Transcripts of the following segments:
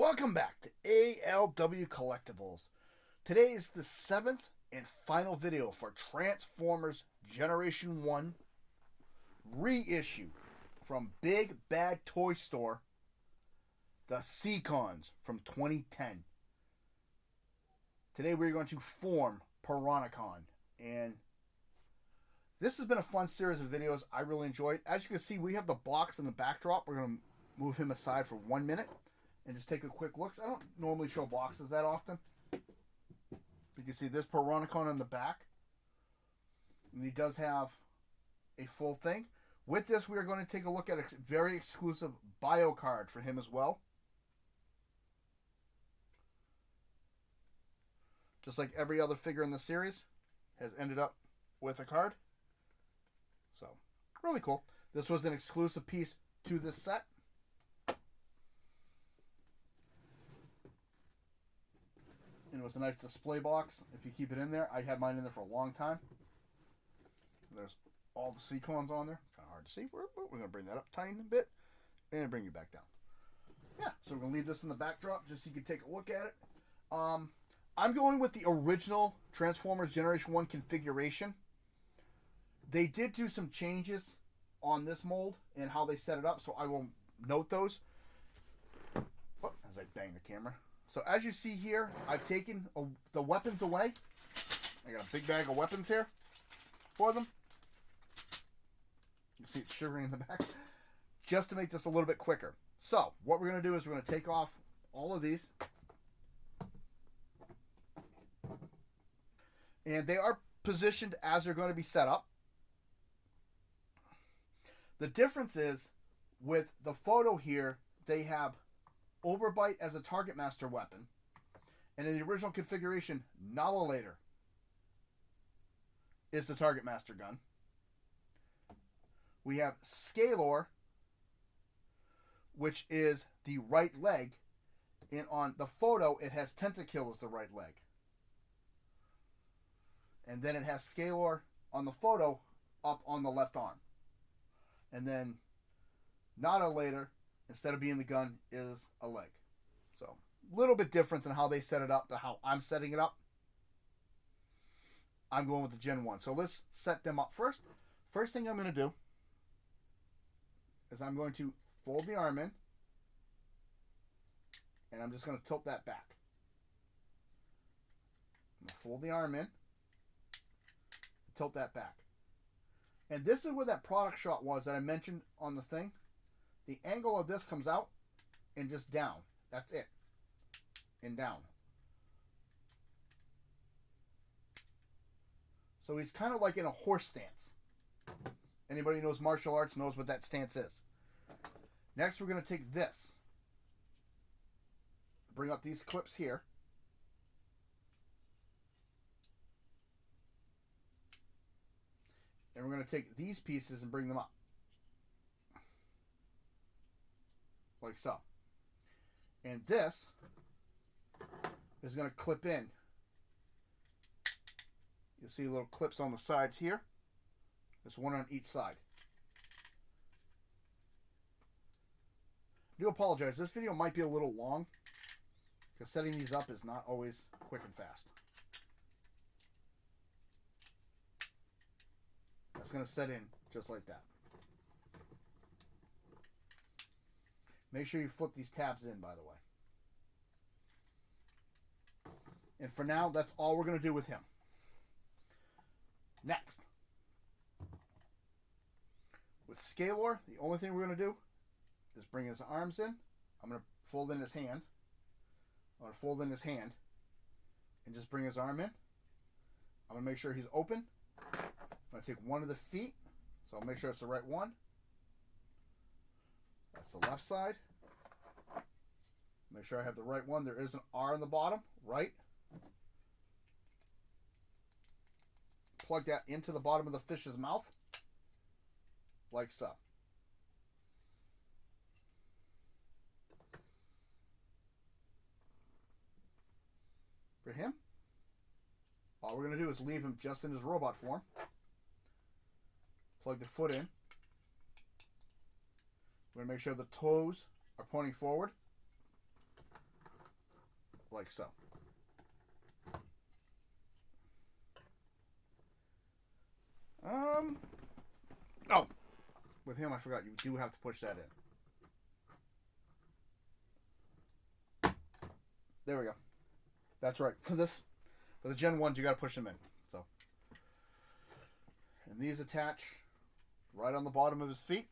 Welcome back to ALW Collectibles. Today is the 7th and final video for Transformers Generation 1 reissue from Big Bad Toy Store, the Seacons from 2010. Today we're going to form Piranacon, and this has been a fun series of videos. I really enjoyed. As you can see, we have the box in the backdrop. We're going to move him aside for 1 minute and just take a quick look. I don't normally show boxes that often. You can see this Piranacon on the back. And he does have a full thing. With this, we are going to take a look at a very exclusive bio card for him as well. Just like every other figure in the series has ended up with a card. So, really cool. This was an exclusive piece to this set. And it was a nice display box if you keep it in there. I had mine in there for a long time. There's all the Seacons on there. Kind of hard to see. We're going to bring that up a tiny bit and bring you back down. Yeah, so we're going to leave this in the backdrop just so you can take a look at it. I'm going with the original Transformers Generation 1 configuration. They did do some changes on this mold and how they set it up, so I will note those. Oh, as I bang the camera. So as you see here, I've taken the weapons away. I got a big bag of weapons here for them. You can see it shivering in the back. Just to make this a little bit quicker. So what we're going to do is we're going to take off all of these. And they are positioned as they're going to be set up. The difference is with the photo here, they have Overbite as a Target Master weapon, and in the original configuration, Nullilator is the Target Master gun. We have Scalor, which is the right leg, and on the photo, it has Tentakill as the right leg. And then it has Scalor on the photo up on the left arm. And then Nullilator, instead of being the gun, is a leg. So, a little bit difference in how they set it up to how I'm setting it up. I'm going with the Gen 1. So let's set them up first. First thing I'm going to do is I'm going to fold the arm in. And I'm just going to tilt that back. I'm going to fold the arm in. Tilt that back. And this is where that product shot was that I mentioned on the thing. The angle of this comes out and just down. That's it. And down. So he's kind of like in a horse stance. Anybody who knows martial arts knows what that stance is. Next, we're going to take this. Bring up these clips here. And we're going to take these pieces and bring them up. Like so. And this is going to clip in. You'll see little clips on the sides here. There's one on each side. I do apologize. This video might be a little long because setting these up is not always quick and fast. That's going to set in just like that. Make sure you flip these tabs in, by the way. And for now, that's all we're going to do with him. Next. With Scalor, the only thing we're going to do is bring his arms in. I'm going to fold in his hand. I'm going to fold in his hand and just bring his arm in. I'm going to make sure he's open. I'm going to take one of the feet, so I'll make sure it's the right one. That's the left side. Make sure I have the right one. There is an R on the bottom, right. Plug that into the bottom of the fish's mouth, like so. For him, all we're going to do is leave him just in his robot form. Plug the foot in. We're going to make sure the toes are pointing forward. like so. Oh, with him I forgot you do have to push that in. There we go. That's right. For the Gen 1s, you got to push them in. So, and these attach right on the bottom of his feet.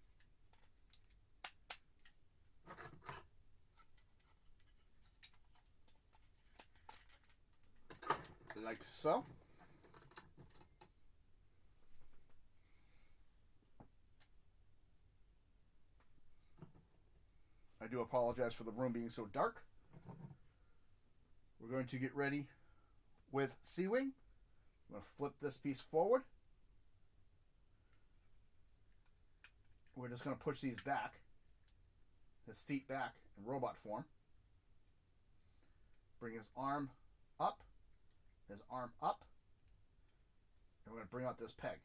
Like so. I do apologize for the room being so dark. We're going to get ready with C-Wing. I'm going to flip this piece forward. We're just going to push these back, his feet back in robot form. Bring his arm up, and we're going to bring out this peg.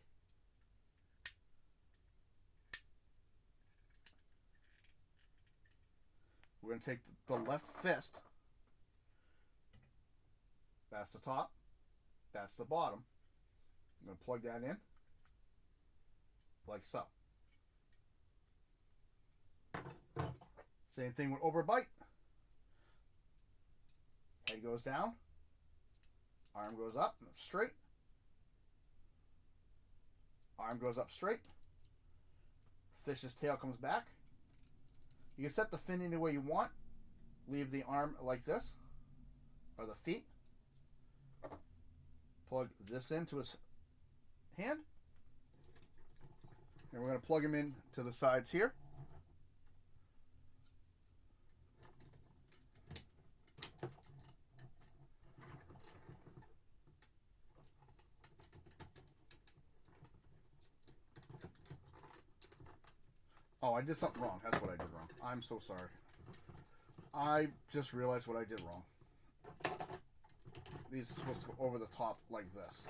We're going to take the left fist. That's the top. That's the bottom. I'm going to plug that in like so. Same thing with overbite. Head goes down. Arm goes up straight. Arm goes up straight. Fish's tail comes back. You can set the fin any way you want. Leave the arm like this, or the feet. Plug this into his hand. And we're going to plug him in to the sides here. Oh, I did something wrong. That's what I did wrong. I'm so sorry. I just realized what I did wrong. These are supposed to go over the top like this.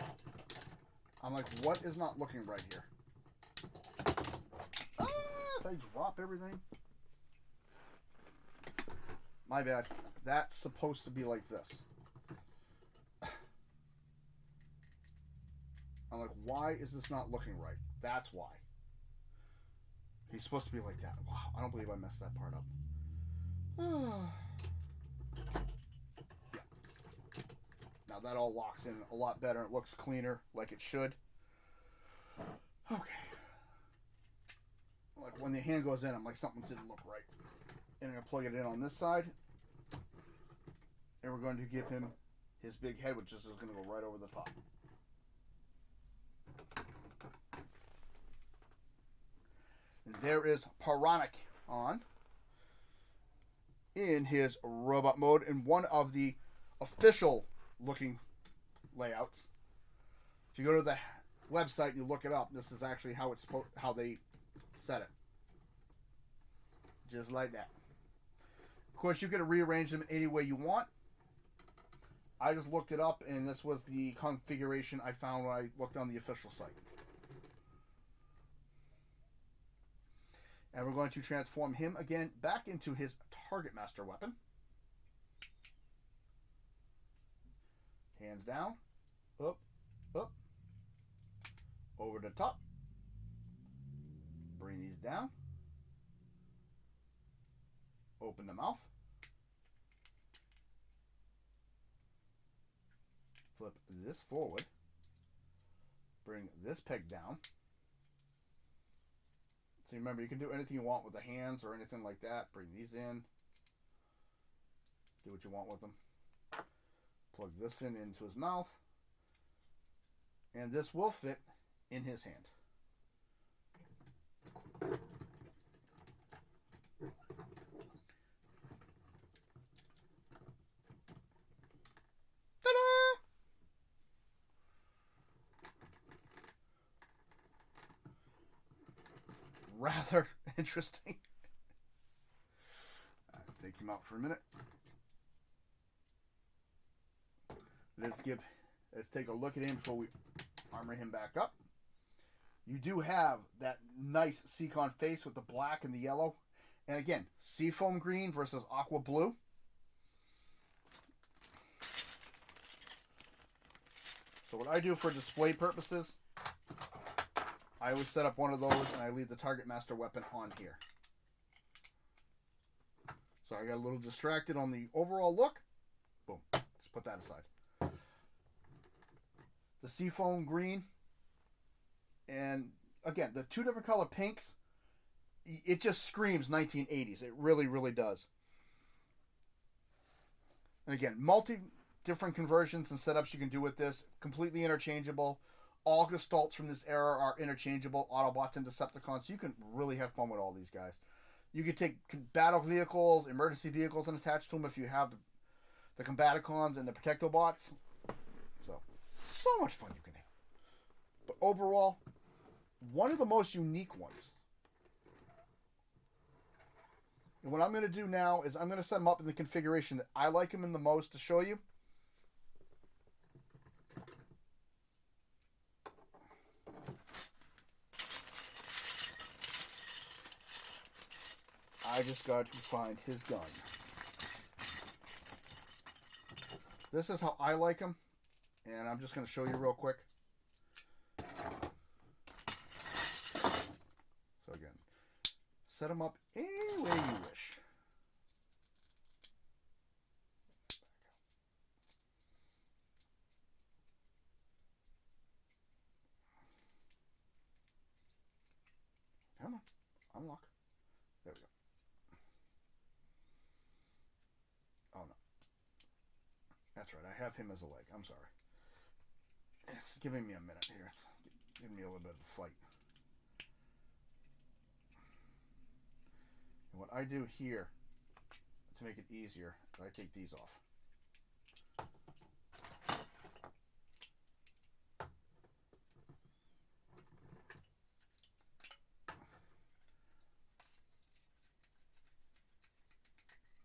I'm like, what is not looking right here? Ah, did I drop everything? My bad. That's supposed to be like this. I'm like, why is this not looking right? That's why. He's supposed to be like that. Wow, I don't believe I messed that part up. Yeah. Now that all locks in a lot better. It looks cleaner, like it should. Okay. Like when the hand goes in, I'm like, something didn't look right. And I'm going to plug it in on this side. And we're going to give him his big head, which is going to go right over the top. And there is Piranacon in his robot mode in one of the official looking layouts. If you go to the website and you look it up, this is actually how how they set it. Just like that. Of course, you can rearrange them any way you want. I just looked it up, and this was the configuration I found when I looked on the official site. And we're going to transform him again back into his Target Master weapon. Hands down. Up. Up. Over the top. Bring these down. Open the mouth. Flip this forward. Bring this peg down. So remember, you can do anything you want with the hands or anything like that. Bring these in. Do what you want with them. Plug this into his mouth. And this will fit in his hand. Ta-da! Rather interesting. Take him out for a minute. Let's take a look at him before we armor him back up. You do have that nice Seacon face with the black and the yellow. And again, seafoam green versus aqua blue. So what I do for display purposes, I always set up one of those and I leave the Target Master weapon on here. So I got a little distracted on the overall look. Boom. Let's put that aside. The seafoam green. And again, the two different color pinks. It just screams 1980s. It really, really does. And again, different conversions and setups you can do with this. Completely interchangeable. All Gestalts from this era are interchangeable. Autobots and Decepticons. So you can really have fun with all these guys. You can take battle vehicles, emergency vehicles, and attach to them if you have the Combaticons and the Protectobots. So much fun you can have. But overall, one of the most unique ones. And what I'm going to do now is I'm going to set them up in the configuration that I like them in the most to show you. I just got to find his gun. This is how I like him, and I'm just going to show you real quick. So again, set him up any way you wish. Come on, unlock. There we go. Oh no. That's right, I have him as a leg. I'm sorry. It's giving me a minute here. It's giving me a little bit of a fight. And what I do here, to make it easier, I take these off.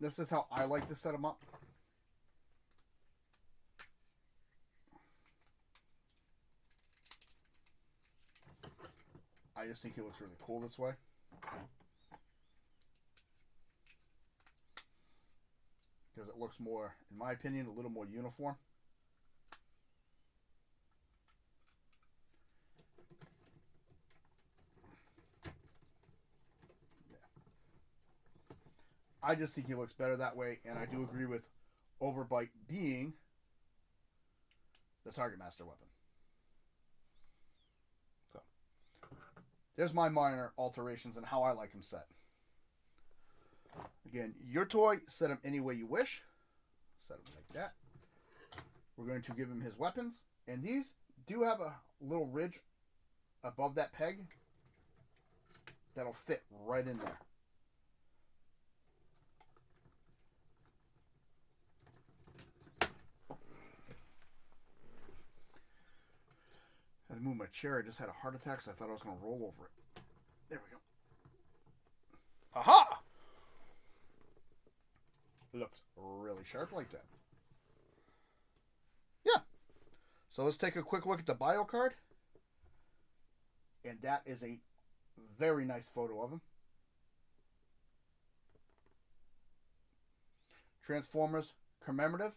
This is how I like to set them up. I just think it looks really cool this way. Because it looks more, in my opinion, a little more uniform. I just think he looks better that way, and I do agree with Overbite being the Target Master weapon. So, there's my minor alterations and how I like him set. Again, your toy, set him any way you wish. Set him like that. We're going to give him his weapons, and these do have a little ridge above that peg that'll fit right in there. I had to move my chair. I just had a heart attack, so I thought I was going to roll over it. There we go. Aha! It looks really sharp like that. Yeah. So let's take a quick look at the bio card. And that is a very nice photo of him. Transformers commemorative.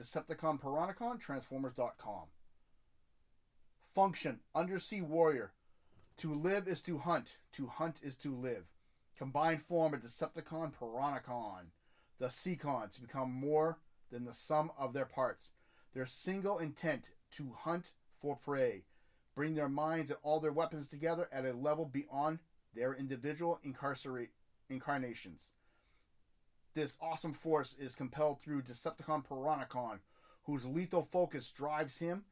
Decepticon Piranacon. Transformers.com. Function, undersea warrior. To live is to hunt is to live. Combined form of Decepticon Piranacon. The Seacons become more than the sum of their parts. Their single intent, to hunt for prey. Bring their minds and all their weapons together at a level beyond their individual incarnations. This awesome force is compelled through Decepticon Piranacon, whose lethal focus drives him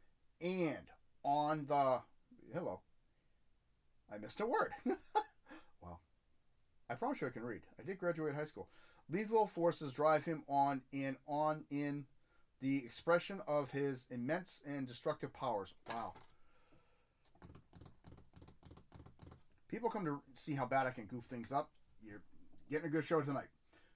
and on the... Hello. I missed a word. Wow. I promise you I can read. I did graduate high school. Lethal forces drive him on in the expression of his immense and destructive powers. Wow. People come to see how bad I can goof things up. You're getting a good show tonight.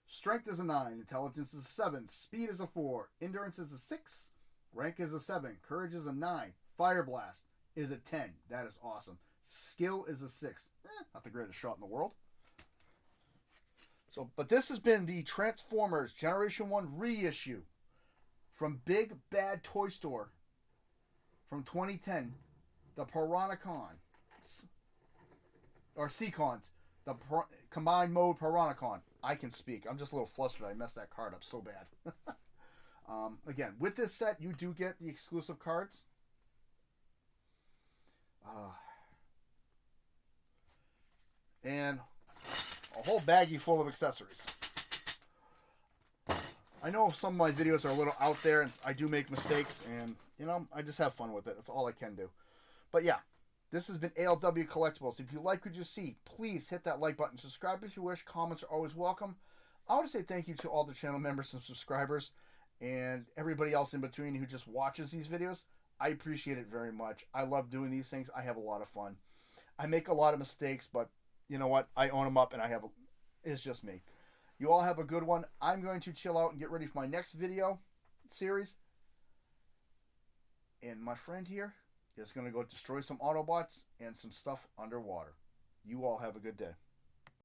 Strength is a 9. Intelligence is a 7. Speed is a 4. Endurance is a 6. Rank is a 7. Courage is a 9. Fire Blast is a 10. That is awesome. Skill is a 6. Not the greatest shot in the world. So, but this has been the Transformers Generation 1 reissue from Big Bad Toy Store from 2010, the Piranacon, or Seacons, the combined mode Piranacon. I can speak. I'm just a little flustered. I messed that card up so bad. Again, with this set, you do get the exclusive cards. And a whole baggie full of accessories. I know some of my videos are a little out there, and I do make mistakes, and, you know, I just have fun with it. That's all I can do. But, yeah, this has been ALW Collectibles. If you like what you see, please hit that like button. Subscribe if you wish. Comments are always welcome. I want to say thank you to all the channel members and subscribers and everybody else in between who just watches these videos. I appreciate it very much. I love doing these things. I have a lot of fun. I make a lot of mistakes, but you know what? I own them up, and it's just me. You all have a good one. I'm going to chill out and get ready for my next video series. And my friend here is going to go destroy some Autobots and some stuff underwater. You all have a good day.